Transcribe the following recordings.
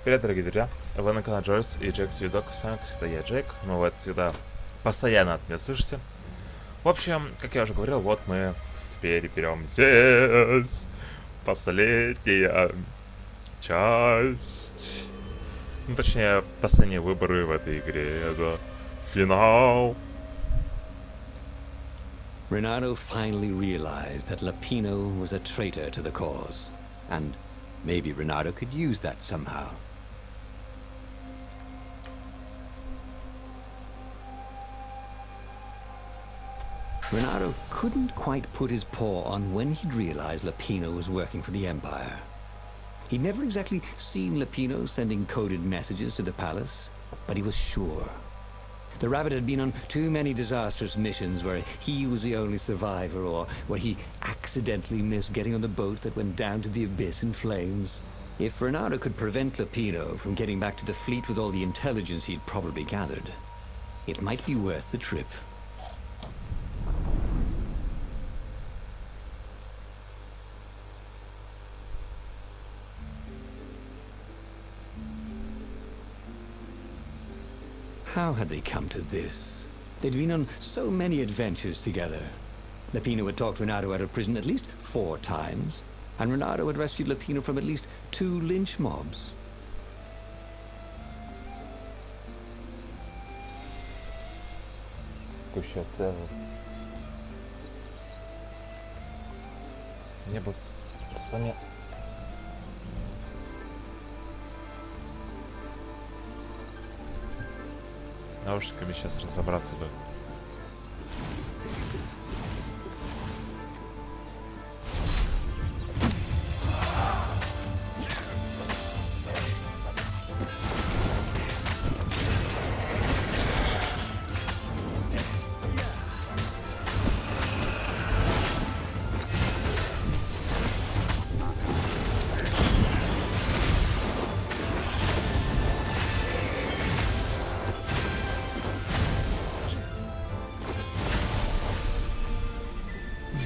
Привет, дорогие друзья! Вы на канале Джойс и Джек Свидок. С вами, как всегда, я Джек. Ну вот, всегда постоянно от меня слышите. В общем, как я уже говорил, вот мы теперь берем здесь последняя часть. Ну, точнее, последние выборы в этой игре. Это финал. Renato finally realized that Lapino was a traitor to the cause. And maybe Renato could use that somehow. Renato couldn't quite put his paw on when he'd realized Lapino was working for the Empire. He'd never exactly seen Lapino sending coded messages to the palace, but he was sure. The rabbit had been on too many disastrous missions where he was the only survivor, or where he accidentally missed getting on the boat that went down to the abyss in flames. If Renato could prevent Lapino from getting back to the fleet with all the intelligence he'd probably gathered, it might be worth the trip. How had they come to this? They'd been on so many adventures together. Lapino had talked Renato out of prison at least 4 times, and Renato had rescued Lapino from at least 2 lynch mobs. Мне бы сами... наушниками сейчас разобраться бы.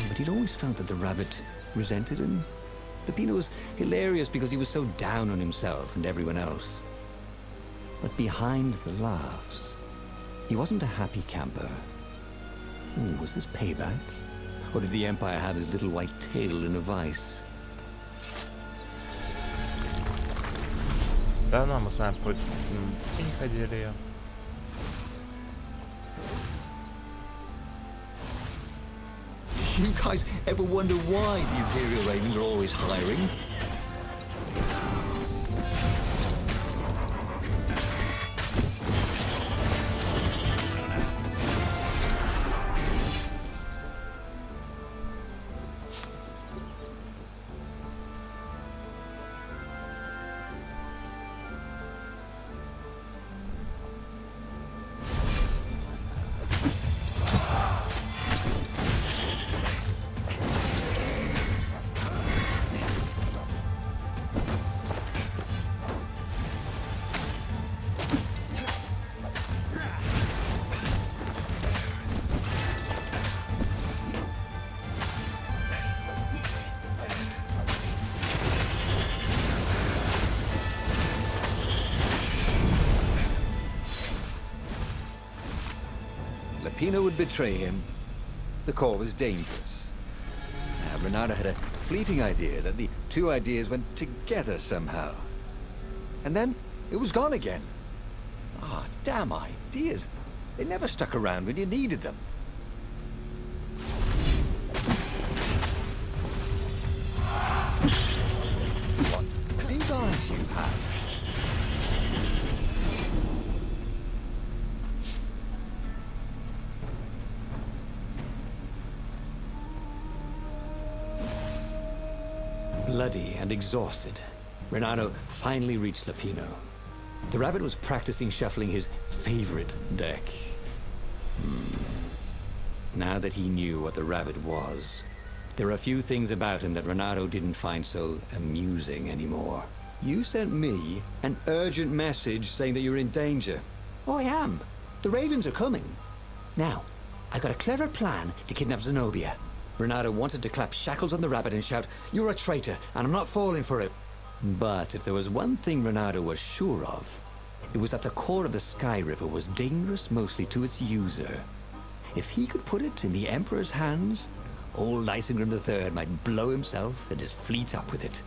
But he'd always felt that the rabbit resented him. Lapino was hilarious because he was so down on himself and everyone else. But behind the laughs, he wasn't a happy camper. Was this payback? Or did the Empire have his little white tail in a vice? Давно мы с вами по пути не ходили. You guys ever wonder why the Imperial Ravens are always hiring? Lapino would betray him. The call was dangerous. Renato had a fleeting idea that the 2 ideas went together somehow. And then it was gone again. Damn ideas. They never stuck around when you needed them. What big eyes you have. Bloody and exhausted, Renato finally reached Lapino. The rabbit was practicing shuffling his favorite deck. Now that he knew what the rabbit was, there were a few things about him that Renato didn't find so amusing anymore. You sent me an urgent message saying that you're in danger. Oh, I am. The ravens are coming. Now, I got a clever plan to kidnap Zenobia. Renato wanted to clap shackles on the rabbit and shout, "You're a traitor, and I'm not falling for it." But if there was one thing Renato was sure of, it was that the core of the Sky Ripper was dangerous mostly to its user. If he could put it in the Emperor's hands, old Isengrim III might blow himself and his fleet up with it.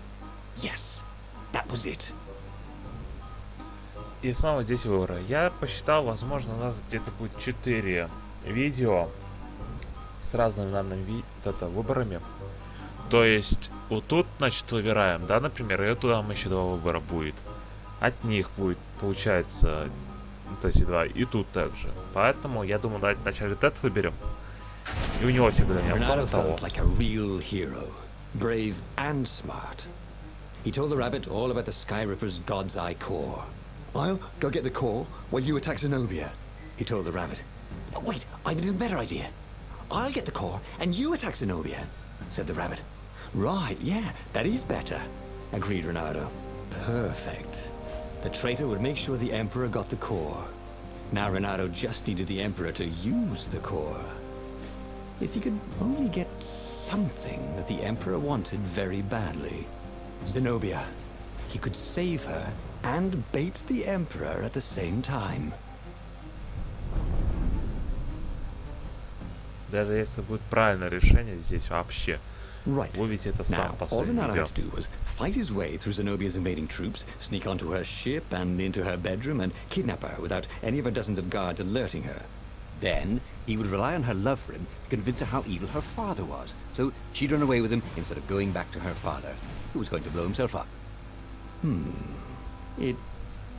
Yes, that was it. И снова здесь выборы. Я посчитал, возможно, у нас где-то будет 4 видео с разными данными выборами. То есть, вот тут, значит, выбираем, да, например, и туда еще 2 выбора будет. От них будет, получается, вот эти 2, и тут также. Поэтому, я думаю, давайте вначале этот выберем. И у него всегда не было того. Like a real hero, brave and smart. He told the rabbit all about the Sky Ripper's God's Eye core. I'll go get the core while you attack Zenobia, he told the rabbit. Oh, wait, I have an even better idea. I'll get the core and you attack Zenobia, said the rabbit. Right, yeah, that is better, agreed Renato. Perfect. The traitor would make sure the Emperor got the core. Now Renato just needed the Emperor to use the core. If he could only get something that the Emperor wanted very badly. Zenobia. He could save her and bait the Emperor at the same time. Даже если будет правильное решение здесь вообще. Right. Вы видите это сам Now, all последний Renato видео. had to do was fight his way through Zenobia's invading troops, sneak onto her ship and into her bedroom, and kidnap her without any of her dozens of guards alerting her. Then, he would rely on her love for him to convince her how evil her father was, so she'd run away with him instead of going back to her father, who was going to blow himself up. It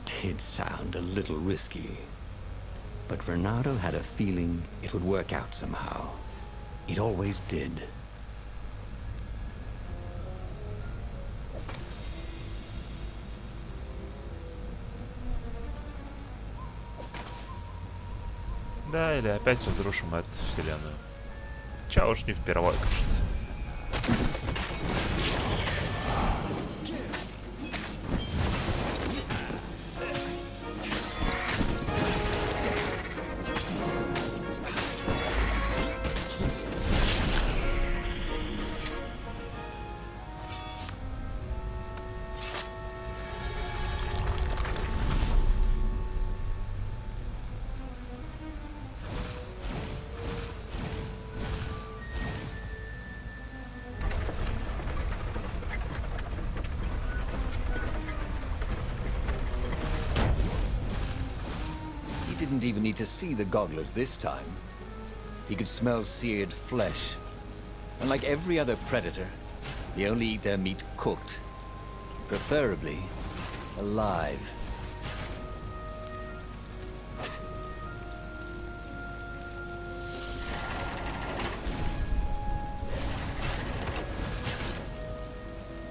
did sound a little risky. But Renato had a feeling it would work out somehow. It always did. Да, или опять разрушим эту вселенную. Ча уж не впервой, кажется. He didn't even need to see the gogglers this time. He could smell seared flesh. And like every other predator, they only eat their meat cooked. Preferably alive.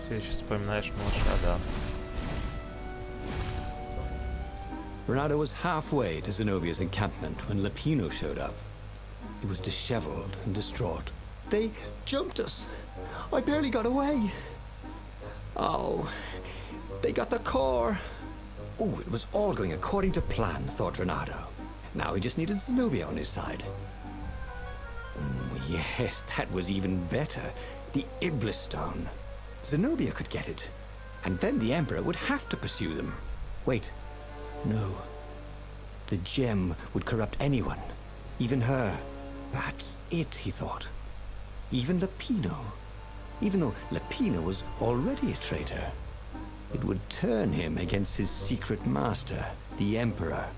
Все еще вспоминаешь малыша, да. Renato was halfway to Zenobia's encampment when Lapino showed up. He was disheveled and distraught. They jumped us. I barely got away. Oh, they got the core. Oh, it was all going according to plan, thought Renato. Now he just needed Zenobia on his side. Yes, that was even better. The Iblis Stone. Zenobia could get it. And then the Emperor would have to pursue them. Wait. No. The gem would corrupt anyone. Even her. That's it, he thought. Even Lapino. Even though Lapino was already a traitor. It would turn him against his secret master, the Emperor.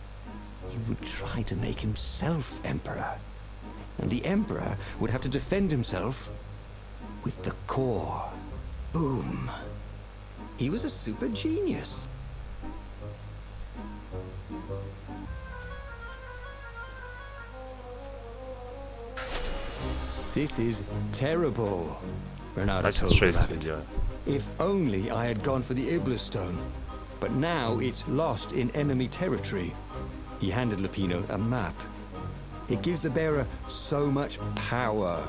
He would try to make himself Emperor. And the Emperor would have to defend himself with the core. Boom. He was a super genius. This is terrible, Renato Значит, told the 6 rabbit. видео. If only I had gone for the Iblis Stone. But now it's lost in enemy territory. He handed Lapino a map. It gives the bearer so much power.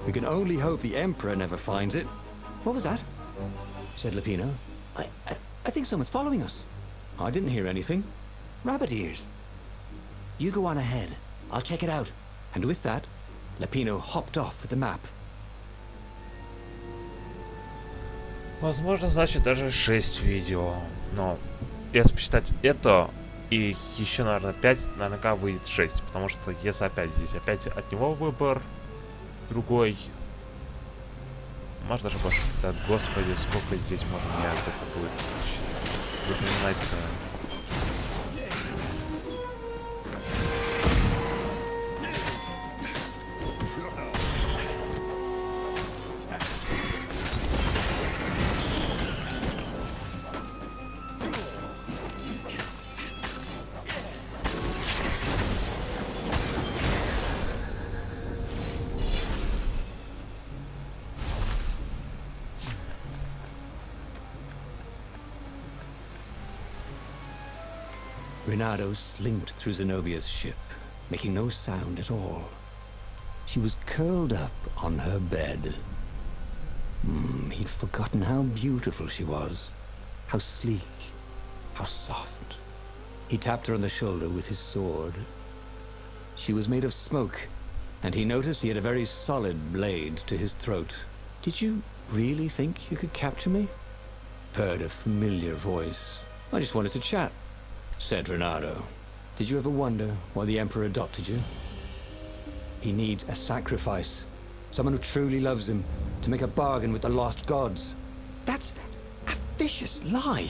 We can only hope the Emperor never finds it. What was that? Said Lapino. I think someone's following us. I didn't hear anything. Rabbit ears. You go on ahead. I'll check it out. And with that, Lapino hopped off with the map. Возможно, значит, даже 6 видео. Но если посчитать это и еще, наверное, 5, наверняка выйдет 6. Потому что если опять здесь опять от него выбор другой. Может даже больше. Да, господи, сколько здесь можно менять это будет. Запоминать-то. Reynardo slinked through Zenobia's ship, making no sound at all. She was curled up on her bed. He'd forgotten how beautiful she was, how sleek, how soft. He tapped her on the shoulder with his sword. She was made of smoke, and he noticed he had a very solid blade to his throat. "Did you really think you could capture me?" Purred a familiar voice. "I just wanted to chat," said Reynardo. "Did you ever wonder why the Emperor adopted you? He needs a sacrifice. Someone who truly loves him, to make a bargain with the lost gods." "That's a vicious lie.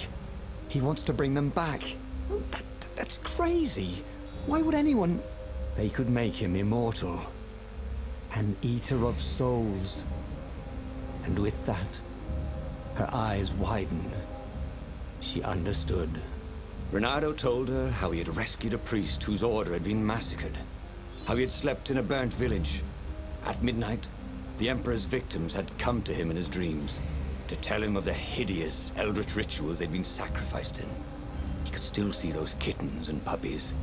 He wants to bring them back. That's crazy. Why would anyone..." "They could make him immortal. An eater of souls." And with that, her eyes widened. She understood. Reynardo told her how he had rescued a priest whose order had been massacred. How he had slept in a burnt village. At midnight, the Emperor's victims had come to him in his dreams to tell him of the hideous eldritch rituals they'd been sacrificed in. He could still see those kittens and puppies.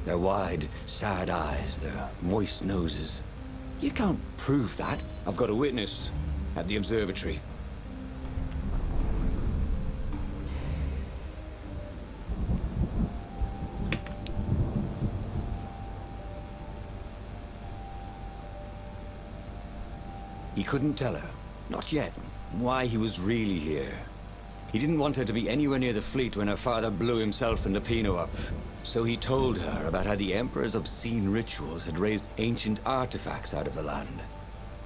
Their wide, sad eyes, their moist noses. "You can't prove that." "I've got a witness at the observatory." He couldn't tell her, not yet, why he was really here. He didn't want her to be anywhere near the fleet when her father blew himself and Lupino up. So he told her about how the Emperor's obscene rituals had raised ancient artifacts out of the land.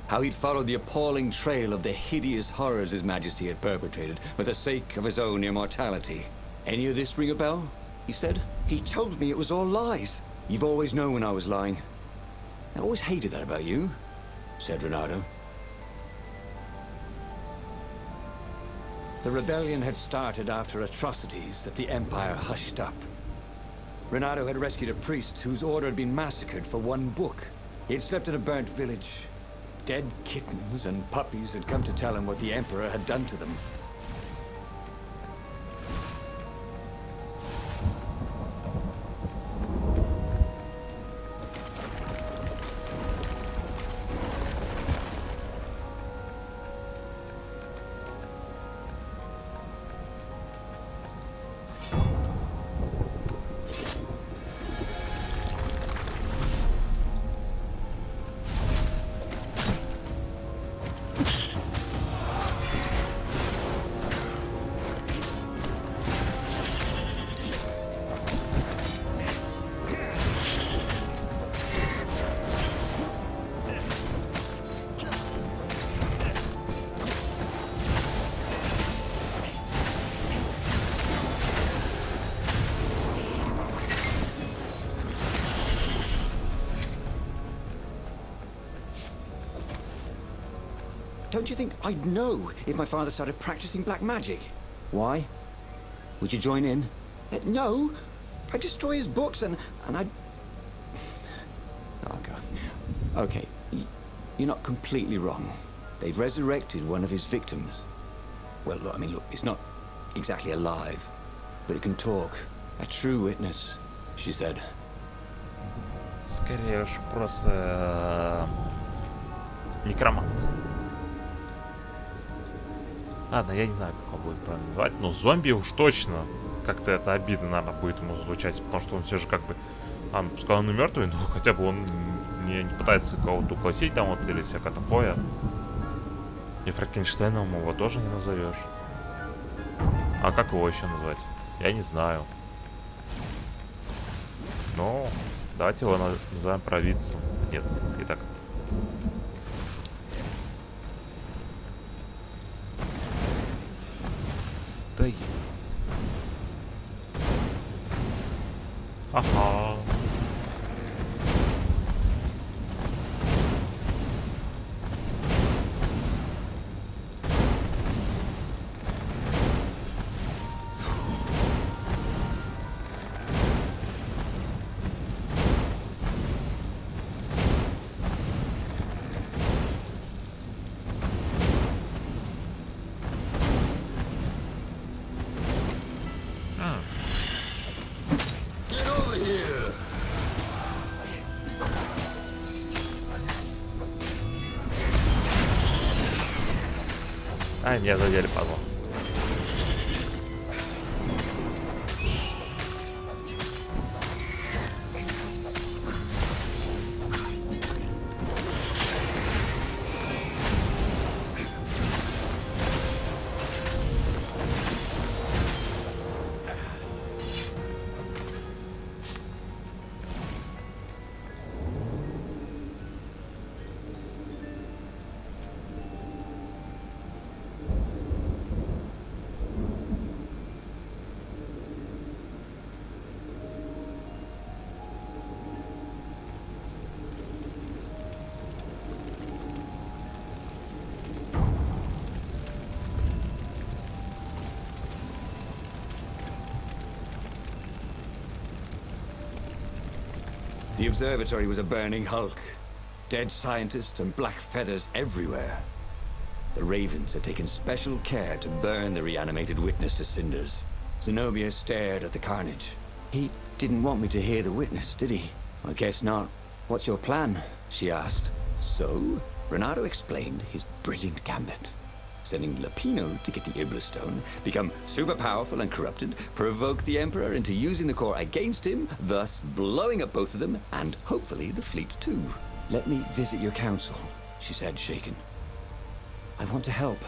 How he'd followed the appalling trail of the hideous horrors His Majesty had perpetrated for the sake of his own immortality. "Any of this ring a bell?" he said. "He told me it was all lies." "You've always known when I was lying." "I always hated that about you," said Reynardo. The rebellion had started after atrocities that the Empire hushed up. Reynardo had rescued a priest whose order had been massacred for one book. He had slept in a burnt village. Dead kittens and puppies had come to tell him what the Emperor had done to them. Don't you think I'd know if my father started practicing black magic? Why? Would you join in? No. I'd destroy his books and I'd... Oh, God. Okay, you're not completely wrong. They've resurrected one of his victims. Well, look, look, it's not exactly alive, but it can talk. A true witness, she said. Скорее уж просто некромант. Ладно, я не знаю, как он будет правильно называть, но зомби уж точно как-то это обидно, наверное, будет ему звучать, потому что он все же как бы... пускай он и мертвый, но хотя бы он не пытается кого-то укусить там вот или всякое такое. И Франкенштейном его тоже не назовешь. А как его еще назвать? Я не знаю. Ну, давайте его назовем провидцем. Нет, не так. Стоит. Ага. Get over here! Ай, меня задели, падла. The observatory was a burning hulk. Dead scientists and black feathers everywhere. The Ravens had taken special care to burn the reanimated witness to cinders. Zenobia stared at the carnage. He didn't want me to hear the witness, did he? I guess not. What's your plan? She asked. So, Renato explained his brilliant gambit. Sending Lapino to get the Iblis Stone, become super powerful and corrupted, provoke the Emperor into using the core against him, thus blowing up both of them, and hopefully the fleet too. Let me visit your council, she said, shaken. I want to help.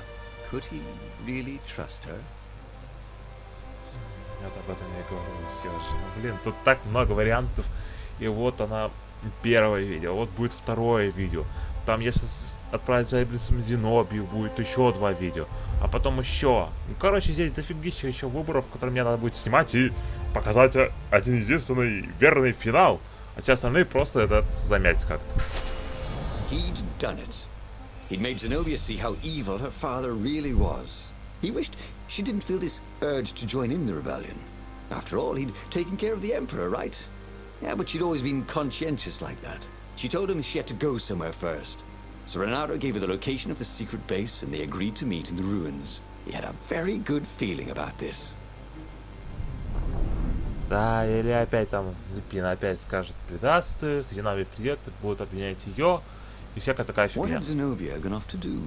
Could he really trust her? Вот об этом я говорил, Серж. Ну, блин, тут так много вариантов. И вот она, первое видео, вот будет второе видео. Там, если отправить за Иблисом Зенобию, будет еще 2 видео. А потом еще. Ну, короче, здесь дофигища еще выборов, которые мне надо будет снимать и показать один единственный верный финал. А все остальные просто это замять как-то. He'd done it. He'd made Zenobia see how evil her father really was. He wished she didn't feel this urge to join in the rebellion. After all, he'd taken care of the Emperor, right? Yeah, but she'd always been conscientious like that. She told him she had to go somewhere first. So Renato gave her the location of the secret base, and they agreed to meet in the ruins. He had a very good feeling about this. Да, или опять там Липина опять скажет, предаст их, Зенобия придет, будут обвинять ее, и всякая такая What фигня. had Zenobia gone off to do?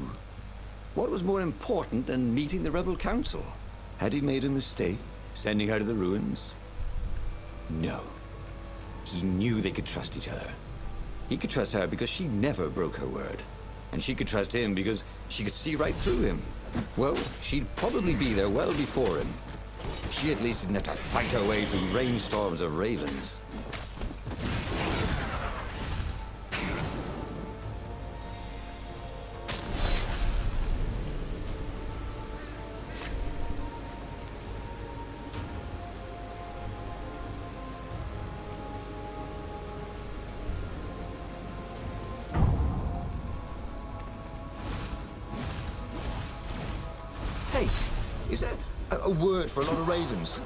What was more important than meeting the rebel council? Had he made a mistake, sending her to the ruins? No. He knew they could trust each other. He could trust her because she never broke her word. And she could trust him because she could see right through him. Well, she'd probably be there well before him. She at least didn't have to fight her way through rainstorms of ravens. Hey, is there a word for a lot of ravens?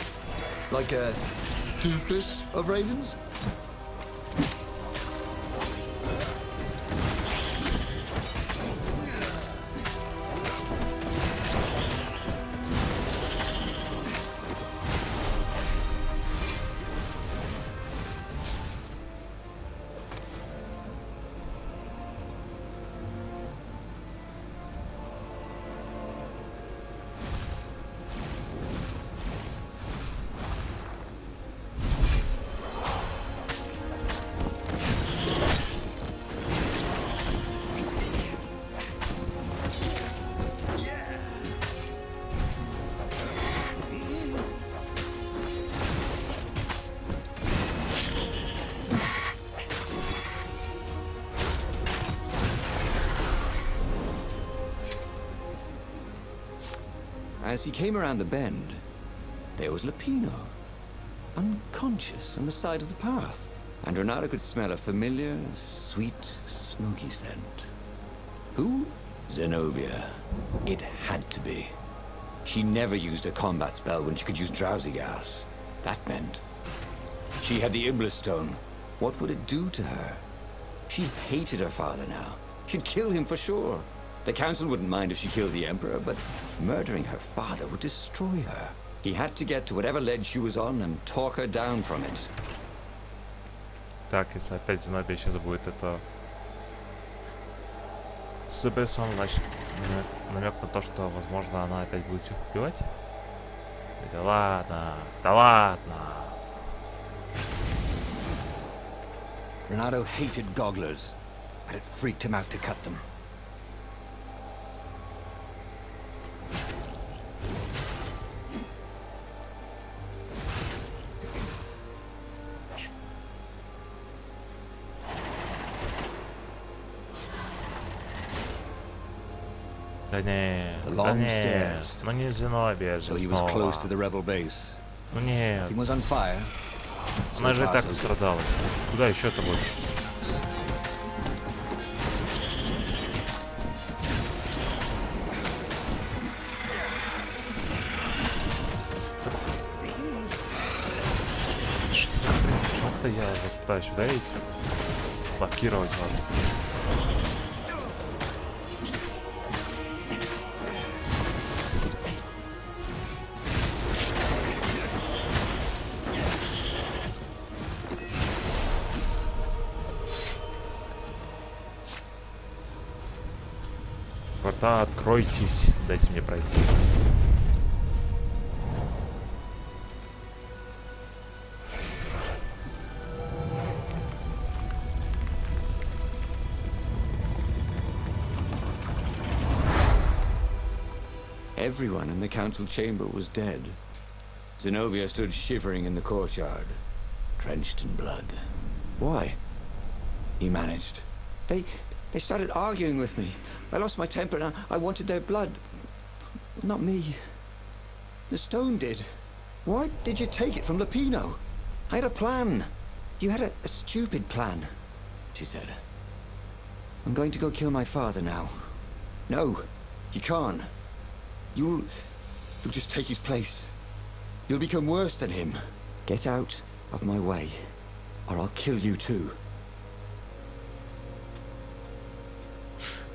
Like a toothless of ravens? As he came around the bend, there was Lupino, unconscious on the side of the path. And Renato could smell a familiar, sweet, smoky scent. Who? Zenobia. It had to be. She never used a combat spell when she could use drowsy gas. That meant she had the Iblis stone. What would it do to her? She hated her father now. She'd kill him for sure. The council wouldn't mind if she killed the Emperor, but murdering her father would destroy her. He had to get to whatever ledge she was on and talk her down from it. Так, если опять Зенобия сейчас будет это с Иблисом, значит, намек на то, что, возможно, она опять будет всех убивать. Да ладно, да ладно. Renato hated gogglers, but it freaked him out to cut them. Да не, The да long не, stairs. ну не Зенобия же So he was снова. close to the rebel base. Ну нет, He was on fire. она же и far, так so good. пострадала. Куда еще-то больше? Что-то я вот пытаюсь ударить, блокировать вас. Врата, откройтесь, дайте мне пройти. Everyone in the council chamber was dead. Zenobia stood shivering in the courtyard, drenched in blood. Why? He managed. They started arguing with me. I lost my temper and I wanted their blood. Not me. The stone did. Why did you take it from Lupino? I had a plan. You had a stupid plan, she said. I'm going to go kill my father now. No, you can't. You'll just take his place. You'll become worse than him. Get out of my way, or I'll kill you too.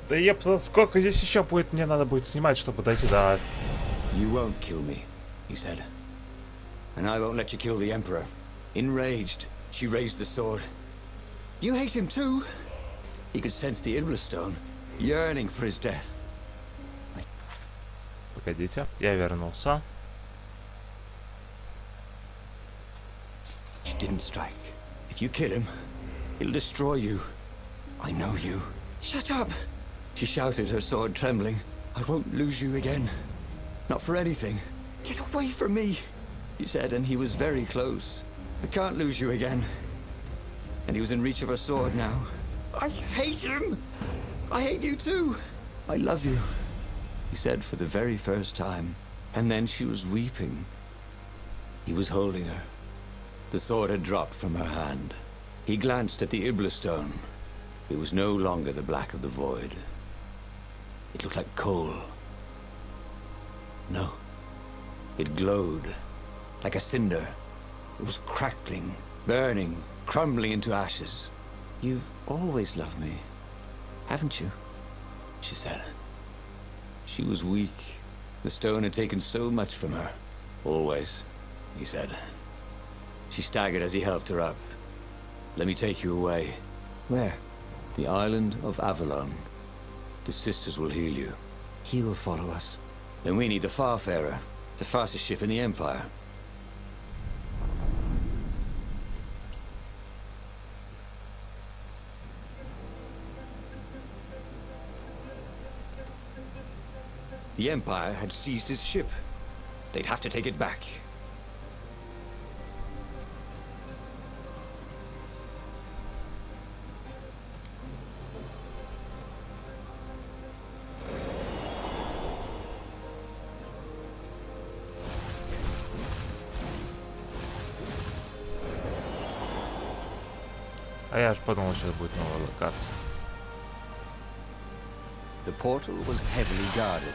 Да епта, сколько здесь еще будет, мне надо будет снимать, чтобы дойти до... You won't kill me, he said. And I won't let you kill the Emperor. Enraged, she raised the sword. You hate him too? He could sense the Iblis stone, yearning for his death. Погодите, я вернулся. She didn't strike. If you kill him, he'll destroy you. I know you. Shut up! She shouted, her sword trembling. I won't lose you again. Not for anything. Get away from me, he said, and he was very close. I can't lose you again. And he was in reach of her sword now. I hate him! I hate you too! I love you, he said for the very first time. And then she was weeping. He was holding her. The sword had dropped from her hand. He glanced at the Iblis stone. It was no longer the black of the void. It looked like coal. No. It glowed. Like a cinder. It was crackling, burning, crumbling into ashes. You've always loved me, haven't you? She said. She was weak. The stone had taken so much from her. Always, he said. She staggered as he helped her up. Let me take you away. Where? The island of Avalon. The sisters will heal you. He'll follow us. Then we need the Farfarer, the fastest ship in the Empire. The Empire had seized his ship. They'd have to take it back. А я аж подумал, сейчас будет новая локация. The portal was heavily guarded.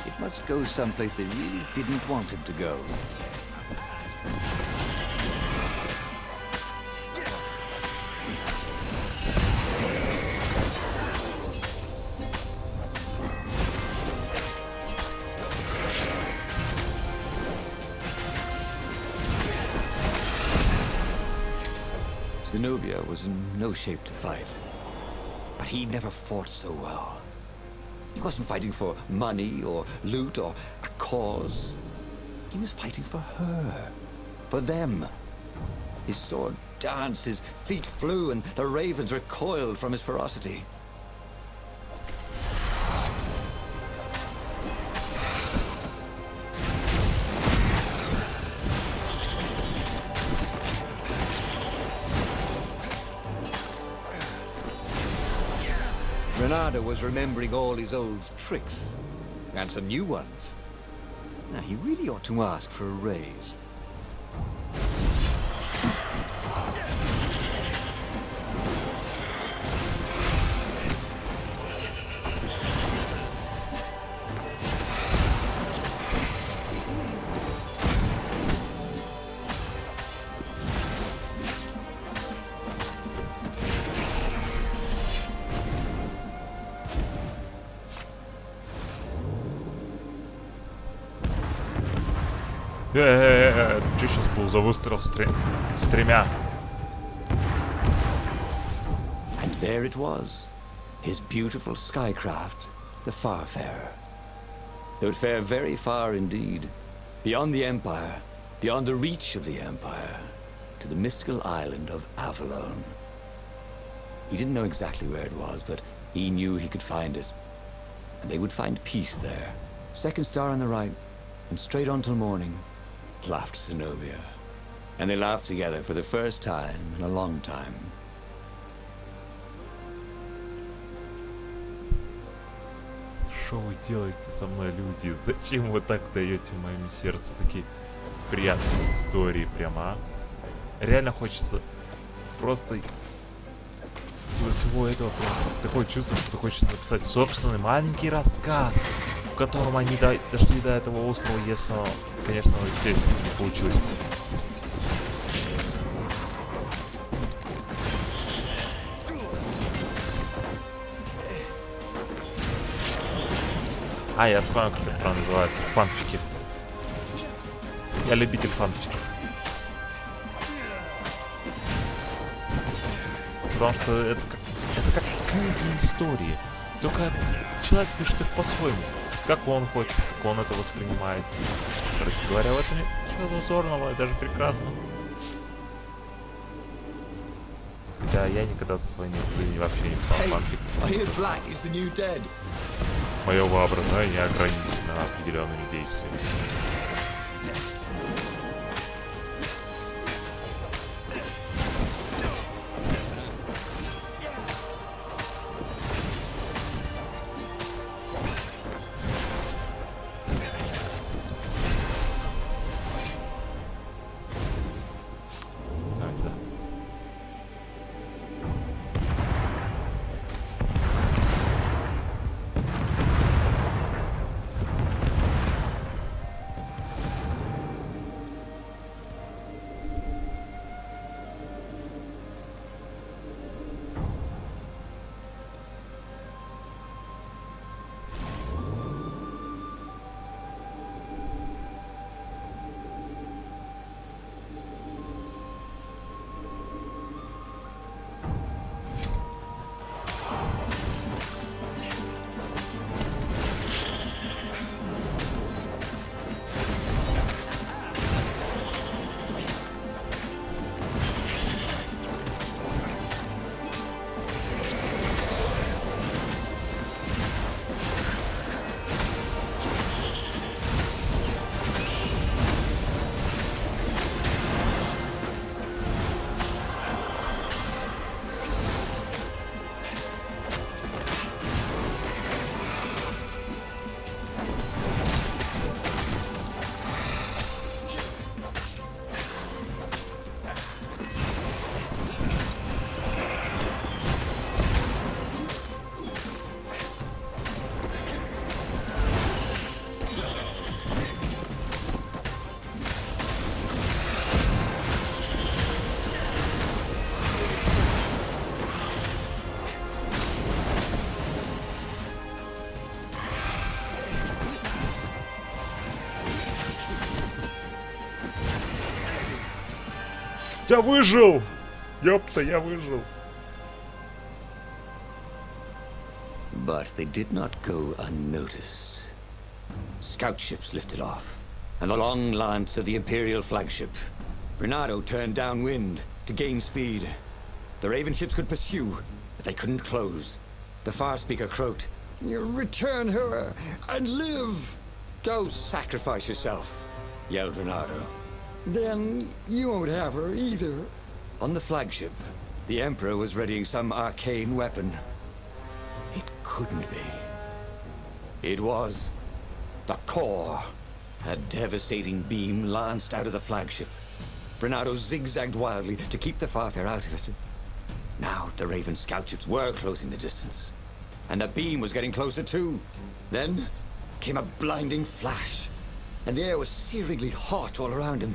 It must go someplace they really didn't want him to go. Zenobia was in no shape to fight. But he never fought so well. He wasn't fighting for money or loot or a cause. He was fighting for her. For them. His sword danced, his feet flew, and the ravens recoiled from his ferocity. Renato was remembering all his old tricks, and some new ones. Now, he really ought to ask for a raise. Что сейчас был за выстрел с тремя? And there it was, his beautiful skycraft, the Farfarer. They would fare very far indeed, beyond the Empire, beyond the reach of the Empire, to the mystical island of Avalon. He didn't know exactly where it was, but he knew he could find it. And they would find peace there. Second star on the right, and straight on till morning, laughed Zenobia. And they laughed together for the first time in a long time. Что вы делаете со мной, люди? Зачем вы так даете моему сердцу такие приятные истории прямо, а? Реально хочется просто из всего этого прям такое чувство, что хочется написать собственный маленький рассказ, в котором они дошли до этого острова, если, конечно, здесь не получилось. А, я вспомнил, как это правильно называется. Фанфики. Я любитель фанфиков. Потому что это как книги истории. Только человек пишет их по-своему. Как он хочет, как он это воспринимает. Короче говоря, в этом ничего зазорного и даже прекрасно. Да, я никогда со своей жизни вообще не писал фанфик. Мое воображение ограничено определенными действиями. Я выжил! Ёпта, я выжил. But they did not go unnoticed. Scout ships lifted off, and the long lance of the Imperial flagship. Bernardo turned downwind to gain speed. The Raven ships could pursue, but they couldn't close. The far speaker croaked, "You return her and live! Go sacrifice yourself," yelled Bernardo. "Then you won't have her either." On the flagship, the Emperor was readying some arcane weapon. It couldn't be. It was the core. A devastating beam lanced out of the flagship. Bernardo zigzagged wildly to keep the Farfair out of it. Now the Raven scout ships were closing the distance, and the beam was getting closer too. Then came a blinding flash, and the air was searingly hot all around him.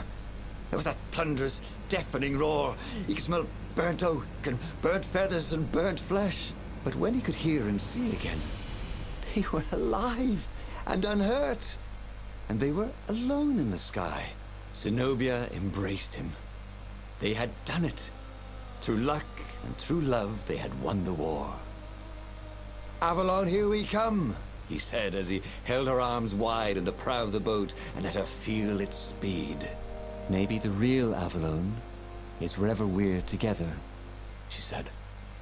There was a thunderous, deafening roar. He could smell burnt oak and burnt feathers and burnt flesh. But when he could hear and see again, they were alive and unhurt. And they were alone in the sky. Zenobia embraced him. They had done it. Through luck and through love, they had won the war. "Avalon, here we come," he said as he held her arms wide in the prow of the boat and let her feel its speed. "Maybe the real Avalon is wherever we're together," she said.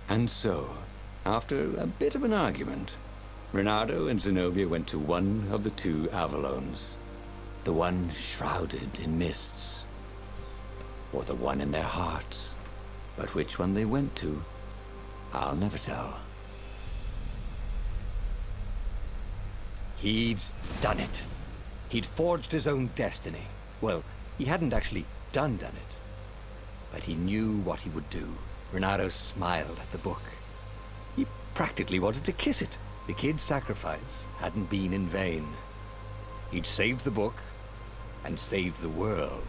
And so, after a bit of an argument, Bernardo and Zenobia went to one of the two Avalons. The one shrouded in mists, or the one in their hearts. But which one they went to, I'll never tell. He'd done it. He'd forged his own destiny. Well, he hadn't actually done it. But he knew what he would do. Bernardo smiled at the book. He practically wanted to kiss it. The kid's sacrifice hadn't been in vain. He'd saved the book and saved the world.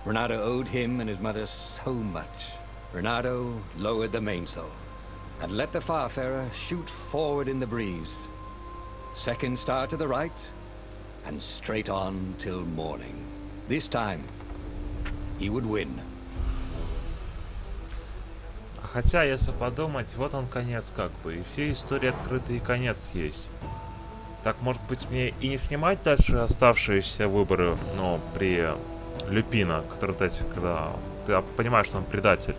Bernardo owed him and his mother so much. Bernardo lowered the mainsail and let the Farfarer shoot forward in the breeze. Second star to the right, and straight on till morning. This time, he would win. Хотя, если подумать, вот он конец как бы. И все истории открыты, и конец есть. Так, может быть, мне и не снимать дальше оставшиеся выборы, но при Люпина, который, когда ты понимаешь, что он предатель.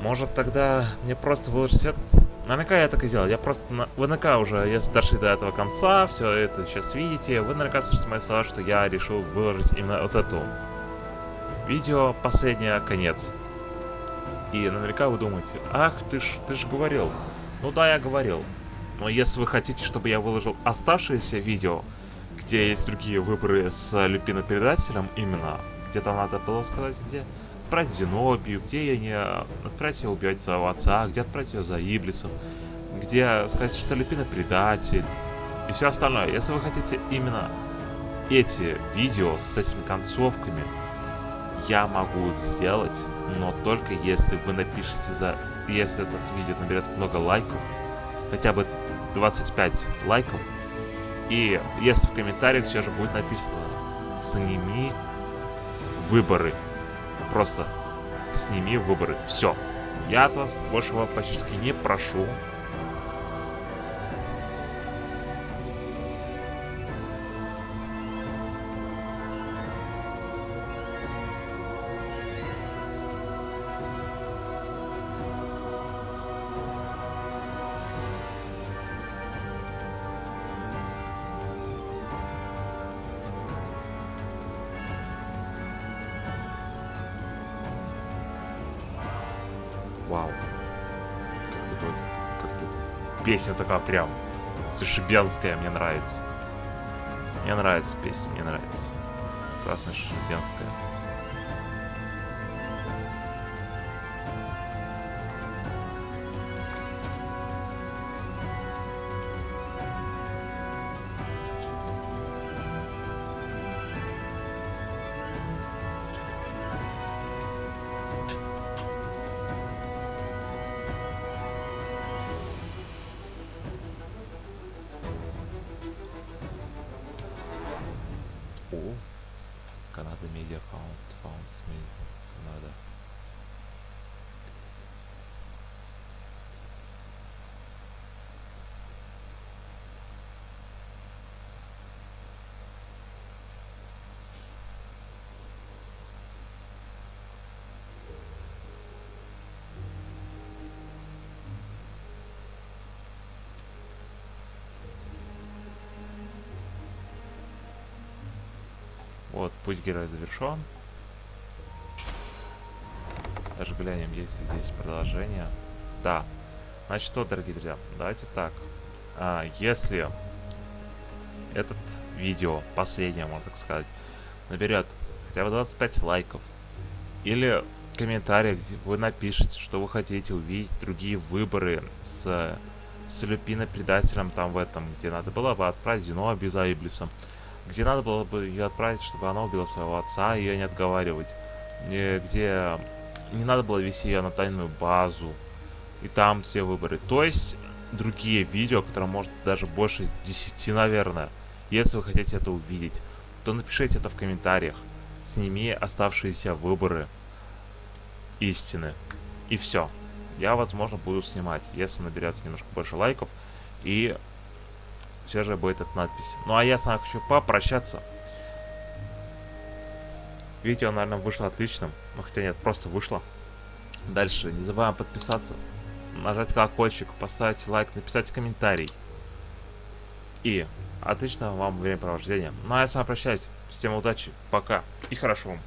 Может, тогда мне просто выложить этот... Наверняка я так и сделал. Я просто... Вы наверняка уже, если дошли до этого конца, все это сейчас видите, вы наверняка слышите мои слова, что я решил выложить именно вот эту видео, последнее, конец. И наверняка вы думаете, ах, ты ж говорил. Ну да, я говорил. Но если вы хотите, чтобы я выложил оставшиеся видео, где есть другие выборы с Люпино-предателем, именно, где там надо было сказать, где отправить Зенобию, где я не отправить ее убивать своего отца, где отправить ее за Иблисом, где сказать, что Люпино-предатель и все остальное. Если вы хотите именно эти видео с этими концовками, я могу их сделать, но только если вы напишите если этот видео наберет много лайков, хотя бы 25 лайков, и если в комментариях все же будет написано «Сними выборы». Просто сними выборы. Все. Я от вас большего почти не прошу. Вау. Как тут песня такая прям зашибенская, мне нравится. Мне нравится песня, мне нравится. Классная шибенская. Канада Media Founds Канада. Вот, путь героя завершен. Даже глянем, есть ли здесь продолжение. Да. Значит, что, дорогие друзья, давайте так. Если этот видео, последнее, можно так сказать, наберет хотя бы 25 лайков, или комментарий, где вы напишите, что вы хотите увидеть другие выборы с Люпино-предателем там в этом, где надо было бы отправить Зенобию за Иблисом, где надо было бы ее отправить, чтобы она убила своего отца и ее не отговаривать, где не надо было вести ее на тайную базу, и там все выборы. То есть другие видео, которые может даже больше 10, наверное. Если вы хотите это увидеть, то напишите это в комментариях. Сними оставшиеся выборы истины. И все. Я, возможно, буду снимать, если наберется немножко больше лайков. И все же будет эта надпись. Ну а я сам хочу попрощаться. Видео, наверное, вышло отличным. Ну хотя нет, просто вышло. Дальше не забываем подписаться, нажать колокольчик, поставить лайк, написать комментарий. И отличного вам времяпровождения. Ну а я с вами прощаюсь. Всем удачи, пока и хорошего вам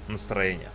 настроения.